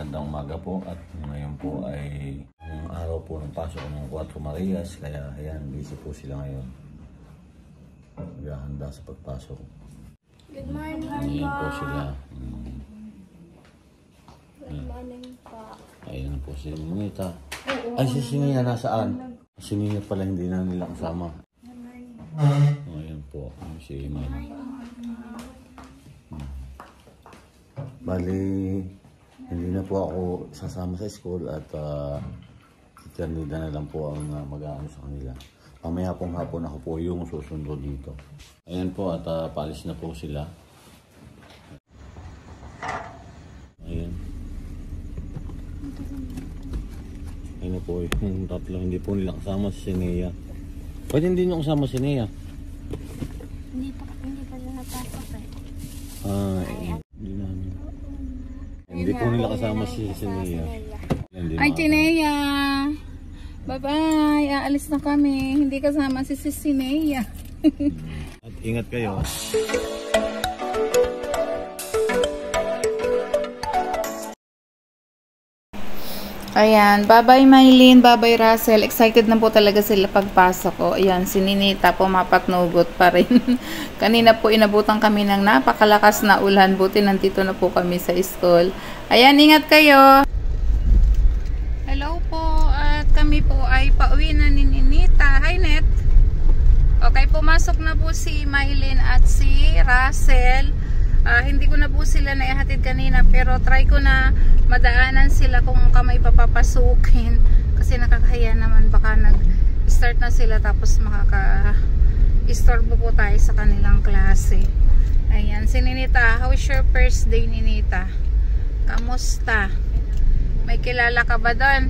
magandang umaga po at ngayon po ay yung araw po ng pasok ng Cuatro Marias, kaya ayan, busy po sila ngayon. Naghahanda sa pagpasok. Good morning Ayan po sila. Good morning po. Ayan po si Ninita. Ay, si Sinia nasaan? Si Nina pala hindi na nila kasama. Good morning. Ayan po, si Mami. Bali, hindi na po ako sasama sa school at Ternida na lang po ang mag-aano sa kanila. Mamaya pong hapon ako po yung susundo dito. Ayan po at paalis na po sila. Ayan. Ayan na po yung tatlo. Hindi po nila kasama si Nea. Pwede hindi nyo kasama si Nea? Hindi pa na napasok eh. Hindi namin. Hindi po nila kasama si Nea. Ay, Chinea! Bye-bye! Aalis na kami. Hindi kasama si Nea. At ingat kayo. Ayan, bye-bye Mylene, bye-bye Russell. Excited na po talaga sila pagpasok ko. Ayan, si Ninita po mapatnugot pa rin. Kanina po inabutan kami ng napakalakas na ulan. Buti nandito na po kami sa school. Ayan, ingat kayo. Hello po, at kami po ay pauwi na ni Ninita. Hi Net. Okay, pumasok na po si Mylene at si Russell. Hindi ko na po sila naihatid kanina, pero try ko na madaanan sila kung kamay papapasukin kasi nakakahiya naman, baka nag-start na sila tapos makaka-istorbo po tayo sa kanilang klase. Ayan, si Ninita, how is your first day, Ninita? Kamusta? May kilala ka ba doon?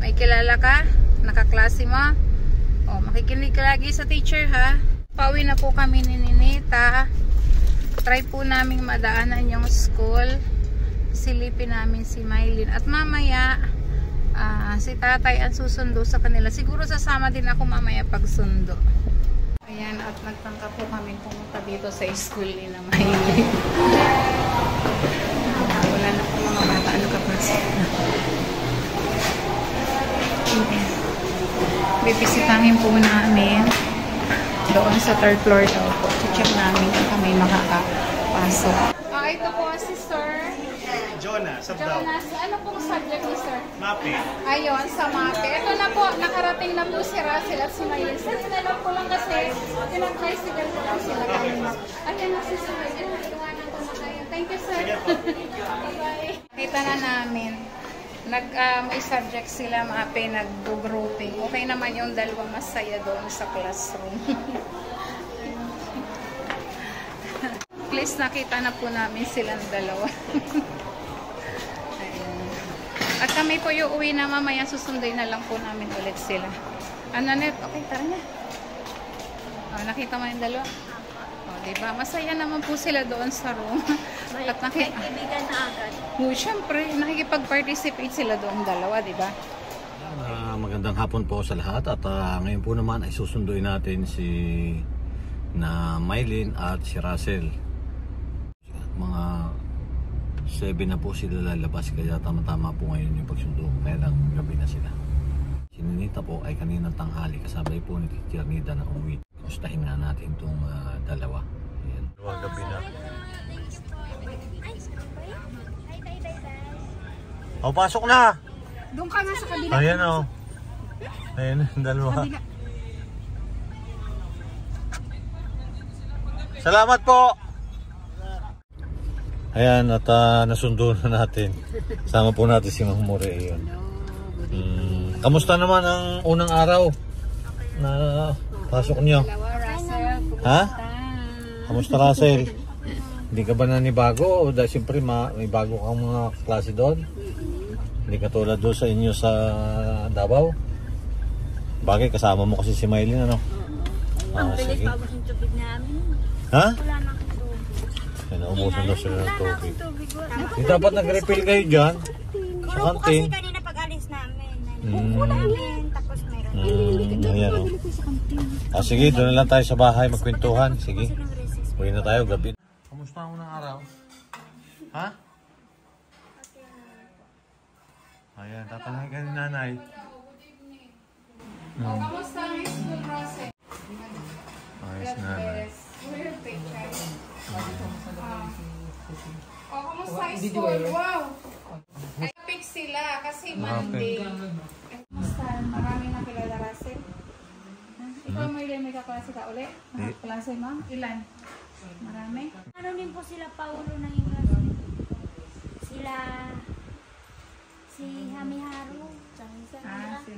May kilala ka? Nakaklase mo? O, makikinig ka lagi sa teacher ha. Pauwi na po kami ni Ninita. Try po naming madaanan yung school. Silipin namin si Mylene. At mamaya, si tatay ang susundo sa kanila. Siguro sasama din ako mamaya pag sundo. Ayan, at nagtangka po kami pumunta dito sa school ni na Mylene. Wala na po mga bata. Ano ka pa siya? Bibisitahin po namin doon sa third floor daw po. Check namin kung kami makakapasok. Ito po si Sir Jonas, Jonas. Ano pong subject ni Sir? Mape. Ayun, sa MAPE. Ito na po, nakarating na po si Russell at si Mylene. Sir, sinalok ko lang kasi pinag-tricycle ko lang sila kanina. Ayan na si Sir. Iwanan ko na kayo. Thank you, Sir. Bye-bye. Kita na namin. May subject sila MAPE, nag-grouping. Okay naman yung dalawang masaya doon sa classroom. Please, nakita na po namin silang dalawa. At kami po yung uwi na mamaya, susunduin na lang po namin ulit sila. Ano Net? Okay, tara na. Nakita mo yung dalawa? Diba? Masaya naman po sila doon sa room. At Kaibigan na agad. Siyempre, nakikipag-participate sila doon dalawa, diba? Magandang hapon po sa lahat at ngayon po naman ay susunduin natin si Mylene at si Russell. Mga 7 na po sila lalabas, kaya tama-tama po ngayon yung pagsundo. Kaya lang gabi na sila. Si Ninita po ay kaninang tanghali kasabay po ni Ternida na umuwi. Kustahin nga natin itong dalawa. Ayan. Gabi na. O, pasok na! Doon ka nga sa kabila. Ayan o. Ayan ang dalawa. Salamat po! Ayan, at nasundo na natin. Sama po natin si Mang More. Ayan. Kamusta naman ang unang araw na pasok niyo? Ha? Kamusta, Russell? Hindi ka ba nanibago? O dahil siyempre may bago kang mga klase doon? Hindi katulad doon sa inyo sa Davao? Bagay, kasama mo kasi si Mylene, ano? Ang bilis pa mo yung tubig namin. Ha? Wala na akong tubig. Naubusan daw sila ng tubig. Tubig. Dapat nag-refill kayo dyan sa Kasi kantin. kanina pag-alis namin. Namin, tapos meron. Ayan o. Sige, doon na lang tayo sa bahay magkwentuhan. Sige, uwi na tayo gabi. Kamusta mo ng araw? Ha? Ayan, tatanungin ka ni nanay. Oh, kamusta ang school process? Ayos nanay. Oh, kamusta ang school? Wow! Ay, pick sila kasi Monday. Kamusta? Maraming nakilala Russell. Ikaw may kaklase ka ulit? Klase mo? Ilan? Marami? Ano din po sila Paulo na yung classmate. Sila si Hamiharu.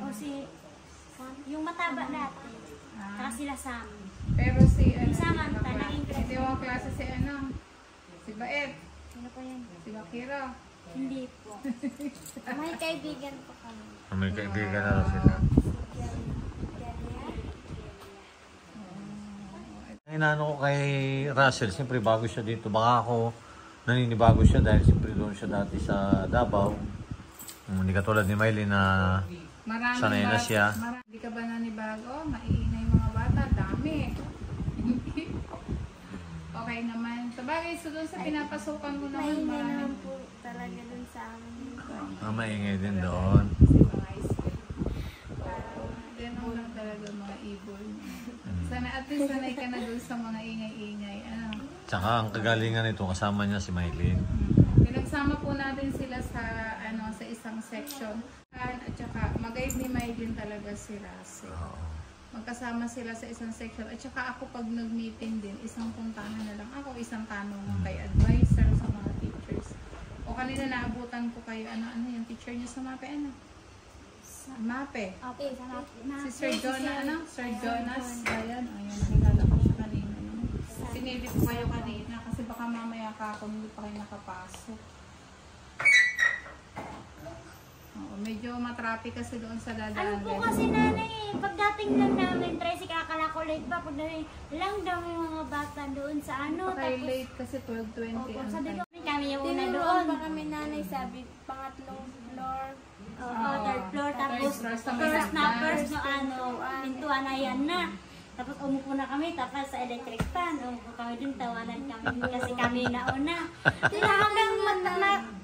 O si yung mataba dati. Saka sila Sam. Pero si Si Samantha naging hindi mo klase si ano? Si Baet. Sino po yan? Si Bakiro. Hindi po. May kaibigan po kami. May kaibigan na lang sila. Inaano ko kay Russell, siyempre bago siya dito. Baka ako naninibago siya dahil siyempre doon siya dati sa Davao. Hindi katulad ni Miley na sanay na siya. Hindi ka ba nanibago? Maiingay mga bata. Dami. Okay naman. Sabagay, so doon sa pinapasukan mo naman. Maingay naman po talaga dun sa amin. Maingay din doon. Ganun lang talaga mga ibon. Sana at least sanay ka na doon sa mga ingay-ingay. Ano? Tsaka ang kagalingan nito, kasama niya si Miley. Pinagsama po natin sila sa sa isang section. At saka mag-guide ni Maylin talaga si Russell. Magkasama sila sa isang section. At saka ako pag nag-meeting din, isang puntahan na lang ako, isang tanong kay advisor sa mga teachers. O kanina naabutan ko kayo, ano yung teacher niyo sa MAPE, ano? Sa MAPE. Okay, sa Si Sir Jonas, Sir Jonas. Ayan, nakilala ko siya kanina. Sinili ko kayo kanina kasi baka mamaya ka ako hindi pa kayo nakapasok. Oo, medyo matraffic kasi doon sa dadaan. Ano po kasi nanay, pagdating lang namin, Tracy, kakala ko late pa. Pagdating lang daw may mga bata doon sa ano. Kaya Tapos, late kasi 12:20 opo, ang sabi time. ko, kami yung una doon. Tinuruan pa kami nanay, sabi, pangatlong floor. Third floor, tapos first no pintuan na yan na. Tapos umupo na kami, tapos sa electric fan, umupo kami dun, tawanan kami kasi kami nauna.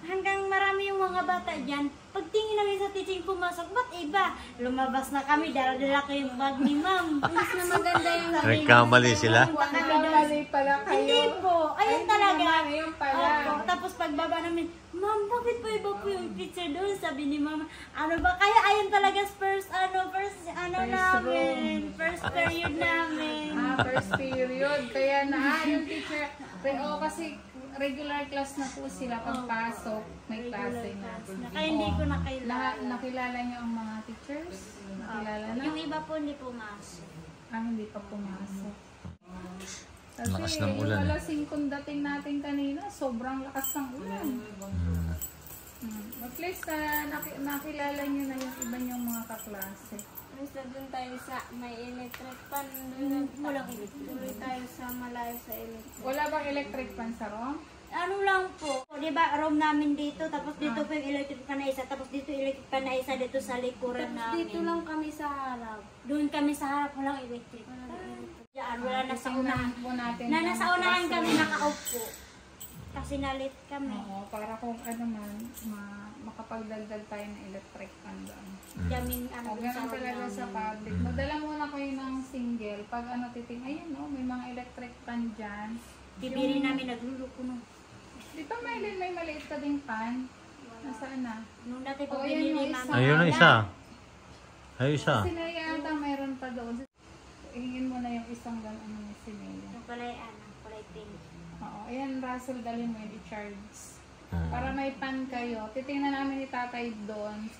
Hanggang marami yung mga bata dyan, pagtingin namin sa teaching pumasok, ba't iba? Lumabas na kami, dala-dala ko yung bag ni ma'am. Mas na maganda yung Nagkamali sila? Nagkamali pala kayo. Hindi po, ayun talaga. Ayun pala. Opo, tapos pagbaba namin, ma'am, bakit po iba po yung teacher doon? Sabi ni mama, ano ba? Kaya ayun talaga first namin, first period namin. First period. Kaya yung teacher, kasi regular class na po sila pagpasok, may klase na. Kaya hindi ko nakilala. Nakilala niyo ang mga teachers? Nakilala na? Yung iba po hindi pumasok. Hindi pa pumasok. Kasi Lakas ng ulan. yung alas 5 dating natin kanina, sobrang lakas ng ulan. At least nakilala niyo na yung iba niyong mga kaklase. Basta dun tayo sa may electric pan. Walang electric. Tuloy tayo sa malayo sa electric. Wala bang electric fan sa room? Ano lang po, di ba room namin dito, tapos dito po yung electric pan na isa, tapos dito electric pan na isa dito sa likuran namin. Dito lang kami sa harap. Doon kami sa harap, walang electric pan. Diyan, wala na sa unahan. Po natin Nasa unahan kami nakaupo. Kasi nalit kami. Oo, para kung ano man, makapagdagdag tayo ng electric fan doon. Daming ano O, dun sa ganun talaga room sa namin. public. Magdala muna kayo ng single. Pag titing, ayun may mga electric fan dyan. Bibiri namin nagluluko no. Di ba may maliit ka ding fan? Nasaan na? Nung dati po Oh, yan yung binili isa. namin. Ayun na isa. Ayun isa. Sinaya ata mayroon pa doon. Hingin mo na yung isang gano'n ng sinaya. Yung palay pink. Oo, ayan Russell, dalhin mo yun i-charge. Para may pan kayo. Titingnan namin ni tatay doon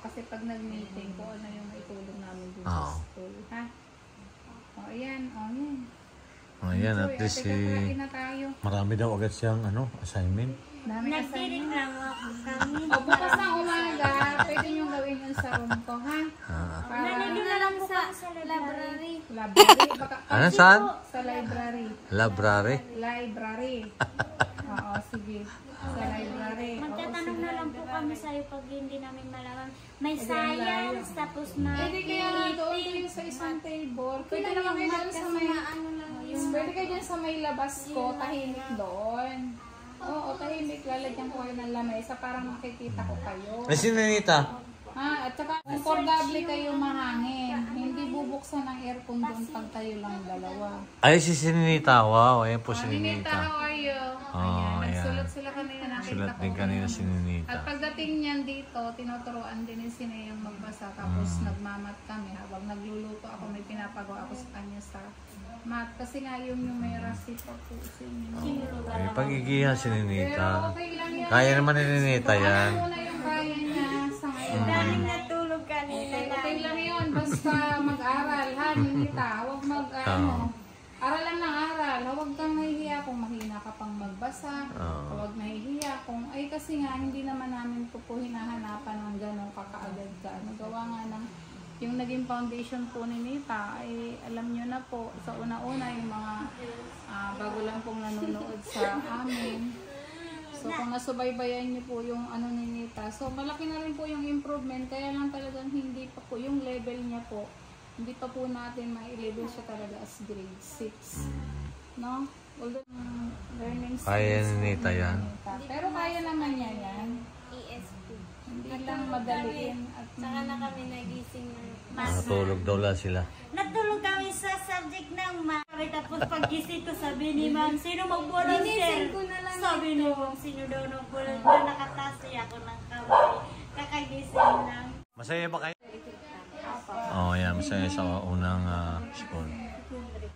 kasi pag nag-meeting ko, ano yung itulong namin doon sa school. Ha? O, ayan. Ayan, at least kakain na tayo. marami daw agad siyang assignment. Dami Nagdirig assignment. lang ako kami. O, bukas ng umaga, pwede nyo gawin yun sa room ko, ha? Para Nandun na lang po kami sa library. library. Ano, saan? Sa library. Library. Library. Oo, sige. Sa library. Magtatanong na lang po kami sa'yo pag hindi namin malaman. May science, tapos Pwede kaya nga doon kayo sa isang table. Pwede naman kayo doon sa may... Pwede kayo dyan sa may labas ko, tahimik doon. Oo, tahimik. Lalagyan ko kayo ng lamesa para makikita ko kayo. Ay, si Ninita. At saka komportable kayo mahangin. Hindi bubuksan ang aircon doon pag kayo lang dalawa. Ay, si Ninita. Wow, ayan po si Ninita, Ninita. how are you? Oh, ayan. Nagsulat sila kanina, nakita Sulat ko. din kanina si At Ninita. pagdating niyan dito, tinuturuan din ni Sinayang magbasa. Tapos nagmamat kami. Habang nagluluto ako, may pinapagawa ako sa kanya sa mat. Kasi nga yung numeracy pa po sa inyo. Ay, pag-igihan si Pero Ninita. okay lang yan. Kaya naman ni Ninita yan. Ano muna yung kaya niya sa ngayon. Daming natulog kanina. Okay lang yun. Basta mag-aral, ha, Ninita. Huwag aral lang ng aral. Huwag kang nahihiya kung mahina ka pang magbasa. Huwag nahihiya kung, kasi nga, hindi naman namin po hinahanapan ng gano'ng kakaagad ka. Nagawa nga ng, yung naging foundation po ni Nita, ay alam nyo na po, sa una-una, yung mga bago lang pong nanonood sa amin. So, kung nasubaybayan niyo po yung ano ni Nita, so malaki na rin po yung improvement, kaya lang talagang hindi pa po yung level niya po. Hindi pa po natin ma-level siya talaga as grade 6. No? Although, learning skills. Kaya ni Nita yan. Pero kaya naman niya yan. ESP. Hindi lang madaliin. At Saka na kami nagising ng Natulog daw lang sila. Natulog kami sa subject ng math. Tapos pag-gising ko, sabi ni ma'am, sino magbulan, sir? ko na lang Sabi ni ma'am, sino daw nagbulan? Doon nakatasi ako ng kamay. Kakagising lang. Masaya ba kayo? Oo, yan. Masaya sa unang school.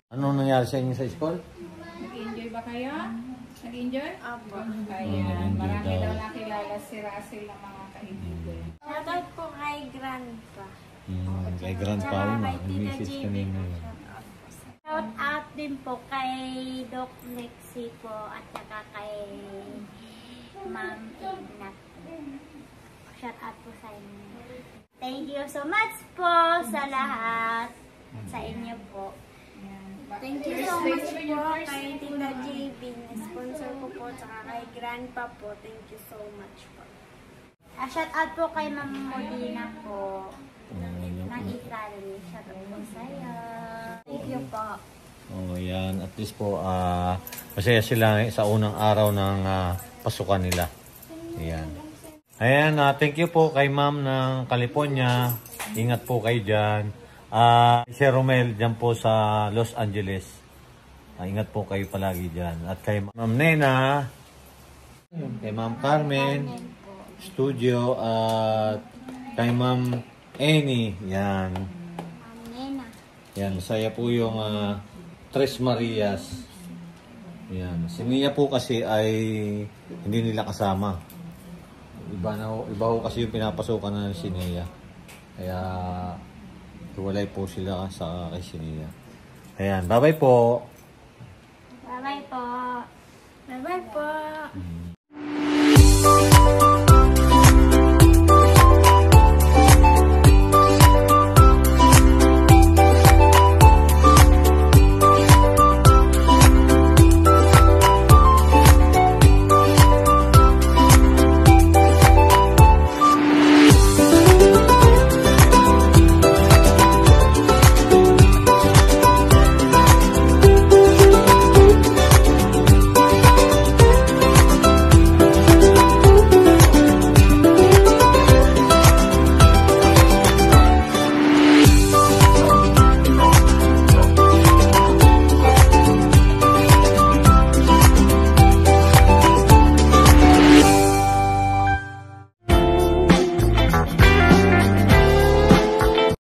Anong nangyari sa inyo sa school? nag-enjoy ba kayo? Nag-enjoy? Apo. Ayan, marami daw nakilala si Russell ng mga kaibigan. Shoutout po kay Grandpa. Kay Grandpa Tsaka mo. kay Tita Message JB. kanina yun. Shout out din po kay Doc Lexi po at saka kay Ma'am Ignat. Shout out po sa inyo. Thank you so much po sa lahat. Sa inyo po. Thank you so much po kay Tita JB. Sponsor ko po. Tsaka kay Grandpa po. Thank you so much po. Shout out po kay Ma'am Molina po. Ng Italy. Shout out po sa'yo. Thank you po. Oh, yan. At least po, masaya sila sa unang araw ng pasukan nila. Ayan. Ayan, thank you po kay ma'am ng California. Ingat po kayo dyan. Si Romel dyan po sa Los Angeles. Ingat po kayo palagi dyan. At kay ma'am Nena, kay ma'am Carmen, studio, at kay ma'am Annie. Yan. Nena. Yan, masaya po yung Tres Marias. Yan. Si Mia po kasi ay hindi nila kasama. Iba ho kasi yung pinapasukan na si Nia. Kaya hiwalay po sila sa kay si Nia. Ayan, bye-bye po. Bye-bye po. Bye-bye po.